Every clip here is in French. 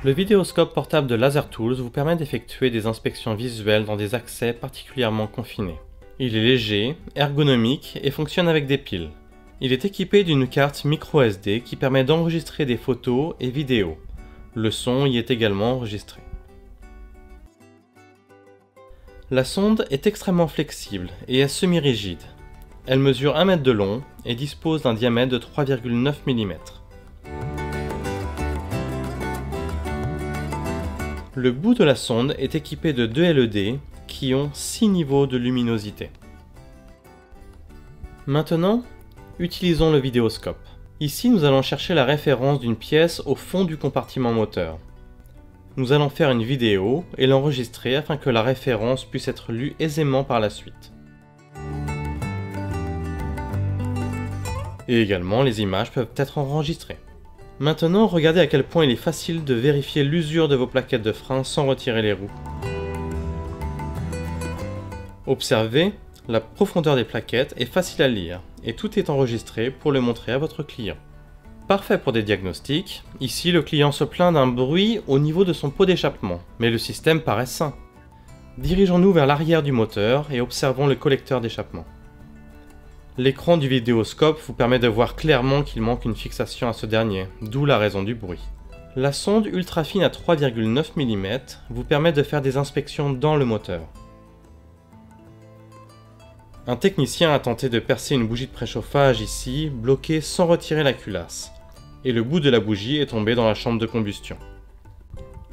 Le vidéoscope portable de LaserTools vous permet d'effectuer des inspections visuelles dans des accès particulièrement confinés. Il est léger, ergonomique et fonctionne avec des piles. Il est équipé d'une carte microSD qui permet d'enregistrer des photos et vidéos. Le son y est également enregistré. La sonde est extrêmement flexible et est semi-rigide. Elle mesure 1 mètre de long et dispose d'un diamètre de 3,9 mm. Le bout de la sonde est équipé de 2 LED qui ont 6 niveaux de luminosité. Maintenant, utilisons le vidéoscope. Ici, nous allons chercher la référence d'une pièce au fond du compartiment moteur. Nous allons faire une vidéo et l'enregistrer afin que la référence puisse être lue aisément par la suite. Et également, les images peuvent être enregistrées. Maintenant, regardez à quel point il est facile de vérifier l'usure de vos plaquettes de frein sans retirer les roues. Observez, la profondeur des plaquettes est facile à lire et tout est enregistré pour le montrer à votre client. Parfait pour des diagnostics, ici le client se plaint d'un bruit au niveau de son pot d'échappement, mais le système paraît sain. Dirigeons-nous vers l'arrière du moteur et observons le collecteur d'échappement. L'écran du vidéoscope vous permet de voir clairement qu'il manque une fixation à ce dernier, d'où la raison du bruit. La sonde ultra fine à 3,9 mm vous permet de faire des inspections dans le moteur. Un technicien a tenté de percer une bougie de préchauffage ici, bloquée sans retirer la culasse, et le bout de la bougie est tombé dans la chambre de combustion.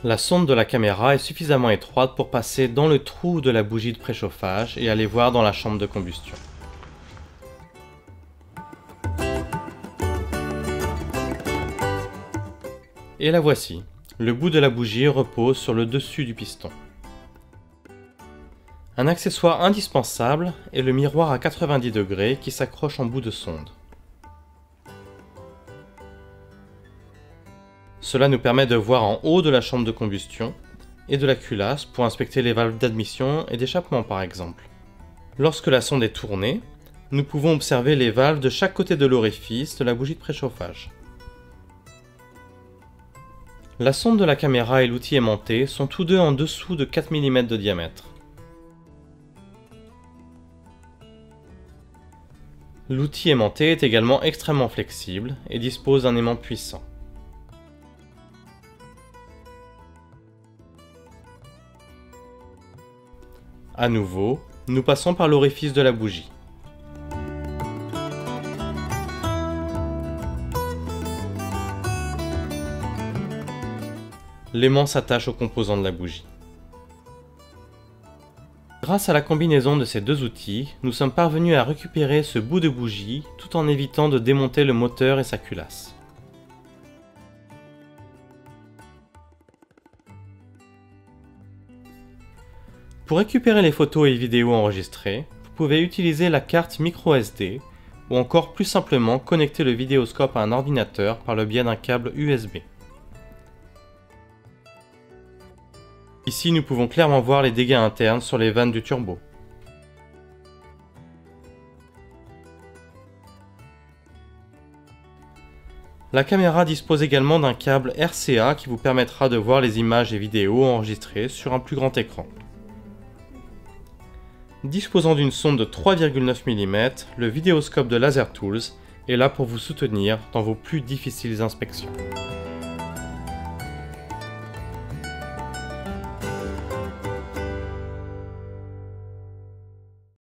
La sonde de la caméra est suffisamment étroite pour passer dans le trou de la bougie de préchauffage et aller voir dans la chambre de combustion. Et la voici. Le bout de la bougie repose sur le dessus du piston. Un accessoire indispensable est le miroir à 90 degrés qui s'accroche en bout de sonde. Cela nous permet de voir en haut de la chambre de combustion et de la culasse pour inspecter les valves d'admission et d'échappement par exemple. Lorsque la sonde est tournée, nous pouvons observer les valves de chaque côté de l'orifice de la bougie de préchauffage. La sonde de la caméra et l'outil aimanté sont tous deux en dessous de 4 mm de diamètre. L'outil aimanté est également extrêmement flexible et dispose d'un aimant puissant. À nouveau, nous passons par l'orifice de la bougie. L'aimant s'attache aux composants de la bougie. Grâce à la combinaison de ces deux outils, nous sommes parvenus à récupérer ce bout de bougie tout en évitant de démonter le moteur et sa culasse. Pour récupérer les photos et vidéos enregistrées, vous pouvez utiliser la carte microSD ou encore plus simplement connecter le vidéoscope à un ordinateur par le biais d'un câble USB. Ici, nous pouvons clairement voir les dégâts internes sur les vannes du turbo. La caméra dispose également d'un câble RCA qui vous permettra de voir les images et vidéos enregistrées sur un plus grand écran. Disposant d'une sonde de 3,9 mm, le vidéoscope de LaserTools est là pour vous soutenir dans vos plus difficiles inspections.